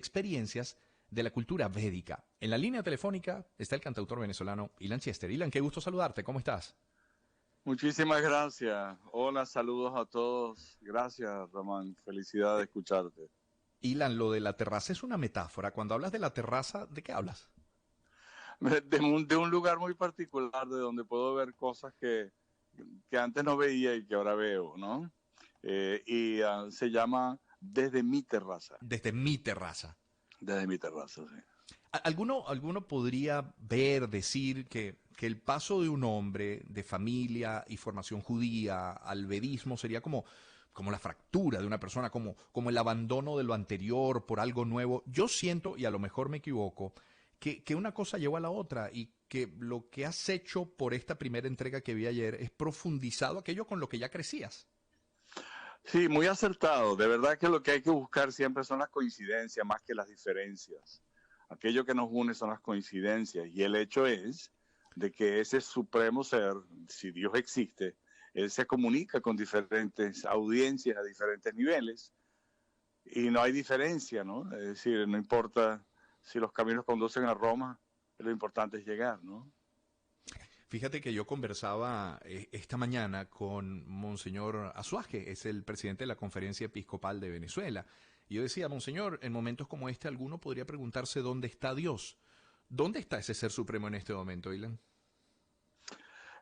experiencias de la cultura védica. En la línea telefónica está el cantautor venezolano Ilan Chester. Ilan, qué gusto saludarte, ¿cómo estás? Muchísimas gracias. Hola, saludos a todos. Gracias, Román. Felicidad de escucharte. Ilan, lo de la terraza es una metáfora. Cuando hablas de la terraza, ¿de qué hablas? De un lugar muy particular de donde puedo ver cosas que antes no veía y que ahora veo, ¿no? Se llama Desde mi terraza. Desde mi terraza. Desde mi terraza, sí. ¿Alguno podría ver, decir que el paso de un hombre de familia y formación judía al vedismo sería como la fractura de una persona, como el abandono de lo anterior por algo nuevo? Yo siento, y a lo mejor me equivoco, que una cosa llevó a la otra y que lo que has hecho por esta primera entrega que vi ayer es profundizado aquello con lo que ya crecías. Sí, muy acertado. De verdad que lo que hay que buscar siempre son las coincidencias más que las diferencias. Aquello que nos une son las coincidencias. Y el hecho es de que ese supremo ser, si Dios existe, él se comunica con diferentes audiencias a diferentes niveles y no hay diferencia, ¿no? Es decir, no importa si los caminos conducen a Roma, lo importante es llegar, ¿no? Fíjate que yo conversaba esta mañana con Monseñor Azuaje, es el presidente de la Conferencia Episcopal de Venezuela. Y yo decía, Monseñor, en momentos como este alguno podría preguntarse dónde está Dios. ¿Dónde está ese ser supremo en este momento, Ilan?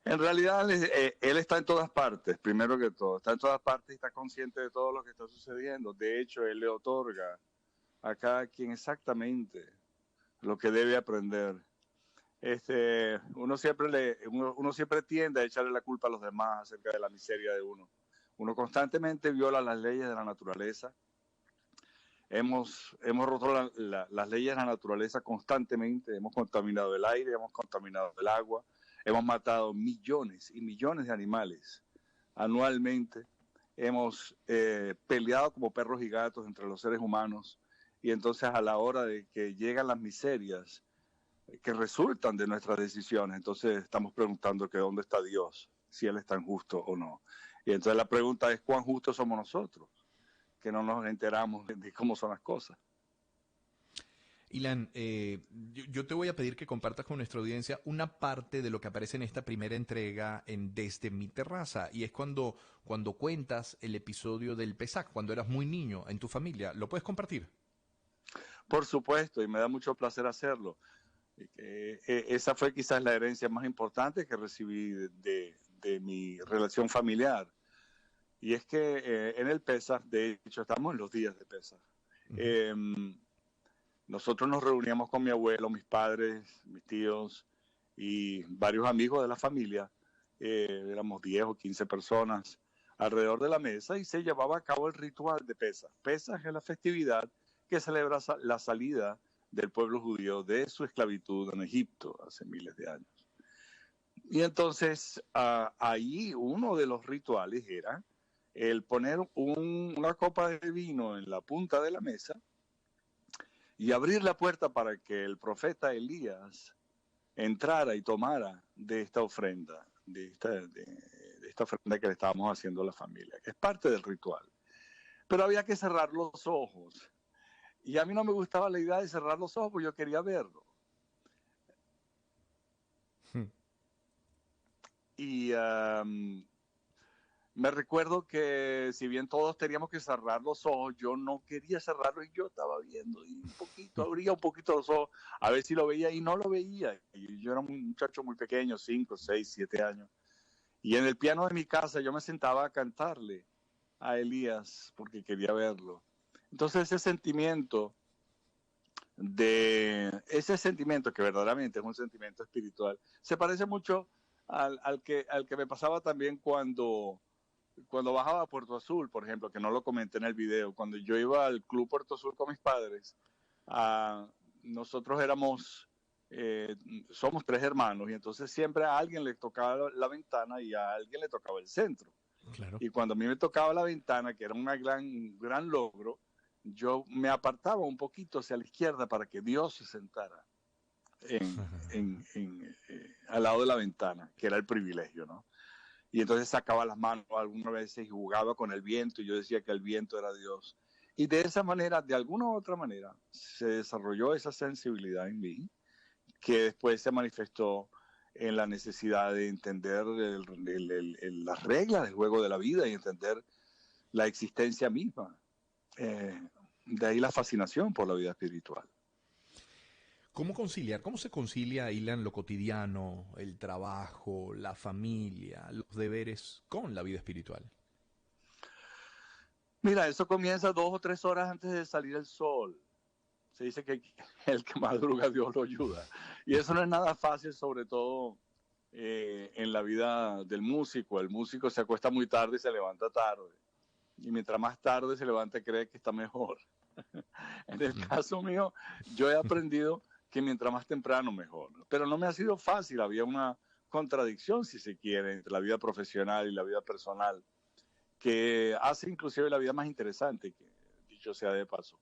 En realidad, él está en todas partes, primero que todo. Está en todas partes y está consciente de todo lo que está sucediendo. De hecho, él le otorga a cada quien exactamente lo que debe aprender. Uno siempre tiende a echarle la culpa a los demás acerca de la miseria de uno. Uno constantemente viola las leyes de la naturaleza. Hemos roto las leyes de la naturaleza constantemente. Hemos contaminado el aire, hemos contaminado el agua, hemos matado millones y millones de animales anualmente. Hemos peleado como perros y gatos entre los seres humanos. Y entonces a la hora de que llegan las miserias que resultan de nuestras decisiones, entonces estamos preguntando que dónde está Dios, si Él es tan justo o no. Y entonces la pregunta es cuán justos somos nosotros, que no nos enteramos de cómo son las cosas. Ilan, yo te voy a pedir que compartas con nuestra audiencia una parte de lo que aparece en esta primera entrega en Desde mi terraza, y es cuando cuentas el episodio del Pesaj, cuando eras muy niño en tu familia. ¿Lo puedes compartir? Por supuesto, y me da mucho placer hacerlo. Esa fue quizás la herencia más importante que recibí de mi relación familiar. Y es que en el Pesaj, de hecho, estamos en los días de Pesaj. Uh -huh. Eh, Nosotros nos reuníamos con mi abuelo, mis padres, mis tíos y varios amigos de la familia. Éramos 10 o 15 personas alrededor de la mesa y se llevaba a cabo el ritual de Pesaj. Pesaj es la festividad que celebra la salida del pueblo judío de su esclavitud en Egipto hace miles de años. Y entonces ahí uno de los rituales era el poner una copa de vino en la punta de la mesa y abrir la puerta para que el profeta Elías entrara y tomara de esta ofrenda, de esta ofrenda que le estábamos haciendo a la familia, que es parte del ritual. Pero había que cerrar los ojos. Y a mí no me gustaba la idea de cerrar los ojos porque yo quería verlo. Y me recuerdo que si bien todos teníamos que cerrar los ojos, yo no quería cerrarlos y yo estaba viendo y un poquito, abría un poquito los ojos a ver si lo veía y no lo veía. Y yo era un muchacho muy pequeño, 5, 6, 7 años. Y en el piano de mi casa yo me sentaba a cantarle a Elías porque quería verlo. Entonces ese sentimiento que verdaderamente es un sentimiento espiritual, se parece mucho al que me pasaba también cuando bajaba a Puerto Azul, por ejemplo, que no lo comenté en el video, cuando yo iba al Club Puerto Azul con mis padres, nosotros somos 3 hermanos y entonces siempre a alguien le tocaba la ventana y a alguien le tocaba el centro. Claro. Y cuando a mí me tocaba la ventana, que era un gran logro, yo me apartaba un poquito hacia la izquierda para que Dios se sentara al lado de la ventana, que era el privilegio, ¿no? Y entonces sacaba las manos algunas veces y jugaba con el viento y yo decía que el viento era Dios. Y de esa manera, de alguna u otra manera, se desarrolló esa sensibilidad en mí, que después se manifestó en la necesidad de entender las reglas del juego de la vida y entender la existencia misma. De ahí la fascinación por la vida espiritual. ¿Cómo conciliar? ¿Cómo se concilia, Ilan, lo cotidiano, el trabajo, la familia, los deberes con la vida espiritual? Mira, eso comienza 2 o 3 horas antes de salir el sol. Se dice que el que madruga Dios lo ayuda. Y eso no es nada fácil, sobre todo en la vida del músico. El músico se acuesta muy tarde y se levanta tarde. Y mientras más tarde se levanta, cree que está mejor. En el caso mío, yo he aprendido que mientras más temprano, mejor. Pero no me ha sido fácil. Había una contradicción, si se quiere, entre la vida profesional y la vida personal, que hace inclusive la vida más interesante, que dicho sea de paso.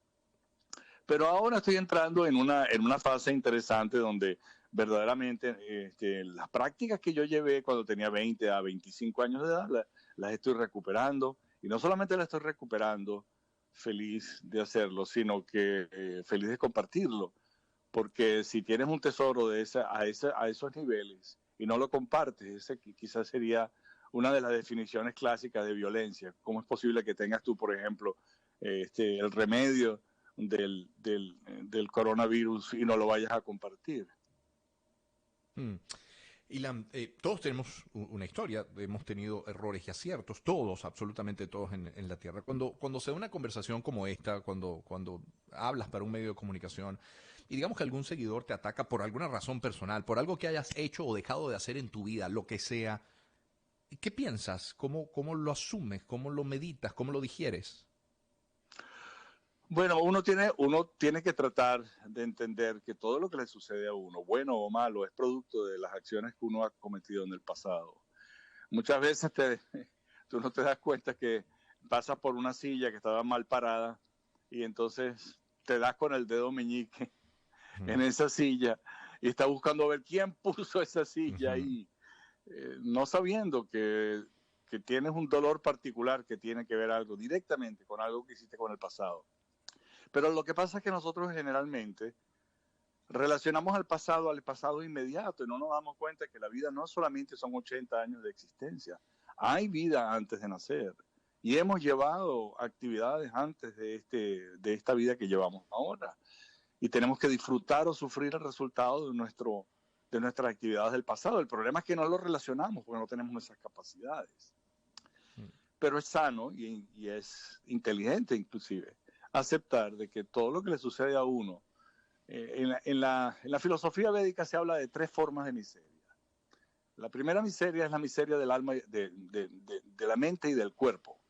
Pero ahora estoy entrando en una fase interesante donde verdaderamente las prácticas que yo llevé cuando tenía 20 a 25 años de edad, las estoy recuperando. Y no solamente las estoy recuperando feliz de hacerlo, sino que feliz de compartirlo. Porque si tienes un tesoro a esos niveles y no lo compartes, ese quizás sería una de las definiciones clásicas de violencia. ¿Cómo es posible que tengas tú, por ejemplo, el remedio del coronavirus y no lo vayas a compartir? Hmm. Ilan, todos tenemos una historia, hemos tenido errores y aciertos, todos, absolutamente todos en la Tierra. Cuando se da una conversación como esta, cuando hablas para un medio de comunicación y digamos que algún seguidor te ataca por alguna razón personal, por algo que hayas hecho o dejado de hacer en tu vida, lo que sea, ¿qué piensas? ¿Cómo lo asumes? ¿Cómo lo meditas? ¿Cómo lo digieres? Bueno, uno tiene que tratar de entender que todo lo que le sucede a uno, bueno o malo, es producto de las acciones que uno ha cometido en el pasado. Muchas veces tú no te das cuenta que pasas por una silla que estaba mal parada y entonces te das con el dedo meñique Hmm. en esa silla y estás buscando ver quién puso esa silla Ujú. ahí, no sabiendo que tienes un dolor particular que tiene que ver algo directamente con algo que hiciste con el pasado. Pero lo que pasa es que nosotros generalmente relacionamos al pasado inmediato y no nos damos cuenta que la vida no solamente son 80 años de existencia, hay vida antes de nacer y hemos llevado actividades antes de esta vida que llevamos ahora y tenemos que disfrutar o sufrir el resultado de nuestras actividades del pasado. El problema es que no lo relacionamos porque no tenemos esas capacidades. Hmm. Pero es sano y es inteligente inclusive aceptar de que todo lo que le sucede a uno, en la filosofía védica se habla de 3 formas de miseria. La primera miseria es la miseria del alma, de la mente y del cuerpo.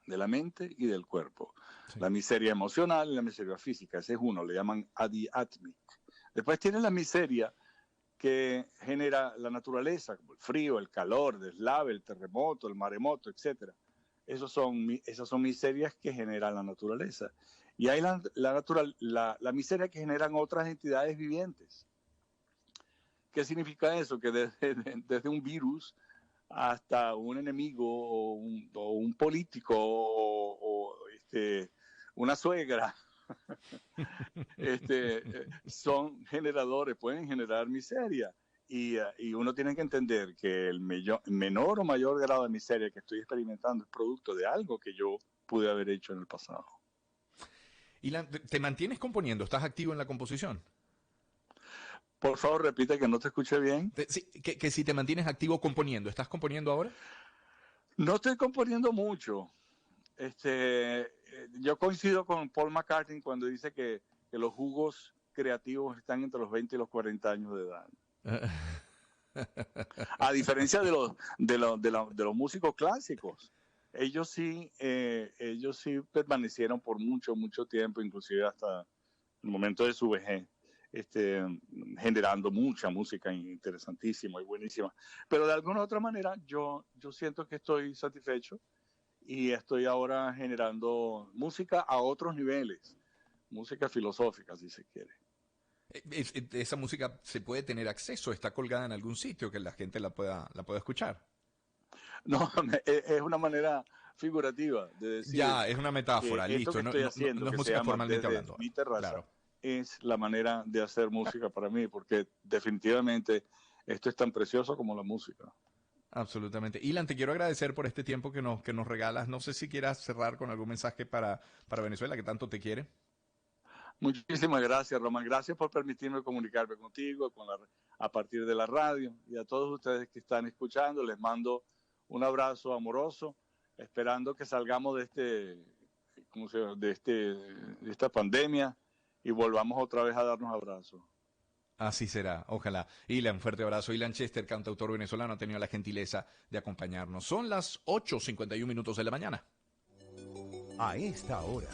De la mente y del cuerpo. Sí. La miseria emocional y la miseria física. Ese es uno, le llaman adi-atmic. Después tiene la miseria que genera la naturaleza, como el frío, el calor, el deslave, el terremoto, el maremoto, etc. Esas son miserias que genera la naturaleza. Y hay la miseria que generan otras entidades vivientes. ¿Qué significa eso? Que desde un virus hasta un enemigo o un político o una suegra son generadores, pueden generar miseria. Y uno tiene que entender que el menor o mayor grado de miseria que estoy experimentando es producto de algo que yo pude haber hecho en el pasado. Ilan, ¿te mantienes componiendo? ¿Estás activo en la composición? Por favor, repite que no te escuché bien. Sí, que si te mantienes activo componiendo, ¿estás componiendo ahora? No estoy componiendo mucho. Yo coincido con Paul McCartney cuando dice que los jugos creativos están entre los 20 y los 40 años de edad. A diferencia de los músicos clásicos, ellos sí permanecieron por mucho, mucho tiempo, inclusive hasta el momento de su vejez, este, generando mucha música interesantísima y buenísima. Pero de alguna u otra manera, yo siento que estoy satisfecho y estoy ahora generando música a otros niveles, música filosófica, si se quiere. Esa música se puede tener acceso, está colgada en algún sitio que la gente la pueda escuchar. No, es una manera figurativa de decir Ya, es una metáfora, que esto listo. que No, estoy no, no, haciendo, no es que se música llama formalmente desde hablando. mi terraza, Claro. es la manera de hacer música para mí, porque definitivamente esto es tan precioso como la música. Absolutamente. Ilan, te quiero agradecer por este tiempo que nos regalas. No sé si quieras cerrar con algún mensaje para Venezuela, que tanto te quiere. Muchísimas gracias, Román. Gracias por permitirme comunicarme contigo a partir de la radio. Y a todos ustedes que están escuchando, les mando un abrazo amoroso, esperando que salgamos de ¿cómo se llama? De esta pandemia y volvamos otra vez a darnos abrazos. Así será, ojalá. Ilan, un fuerte abrazo. Ilan Chester, cantautor venezolano, ha tenido la gentileza de acompañarnos. Son las 8:51 de la mañana. A esta hora.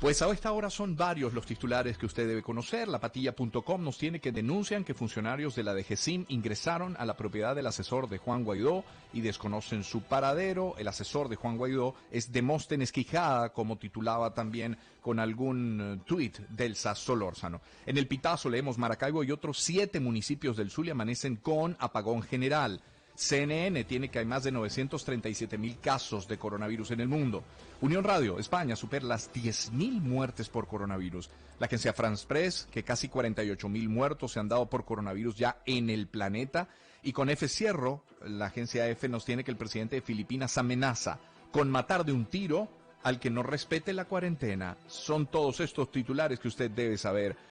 Pues a esta hora son varios los titulares que usted debe conocer. Lapatilla.com nos tiene que denuncian que funcionarios de la DGCIM ingresaron a la propiedad del asesor de Juan Guaidó y desconocen su paradero. El asesor de Juan Guaidó es Demóstenes Quijada, como titulaba también con algún tuit del SAS Solórzano. En el Pitazo leemos Maracaibo y otros 7 municipios del Zulia amanecen con apagón general. CNN tiene que hay más de 937.000 casos de coronavirus en el mundo. Unión Radio, España, supera las 10.000 muertes por coronavirus. La agencia France Press, que casi 48.000 muertos se han dado por coronavirus ya en el planeta. Y con F Cierro, la agencia F nos tiene que el presidente de Filipinas amenaza con matar de un tiro al que no respete la cuarentena. Son todos estos titulares que usted debe saber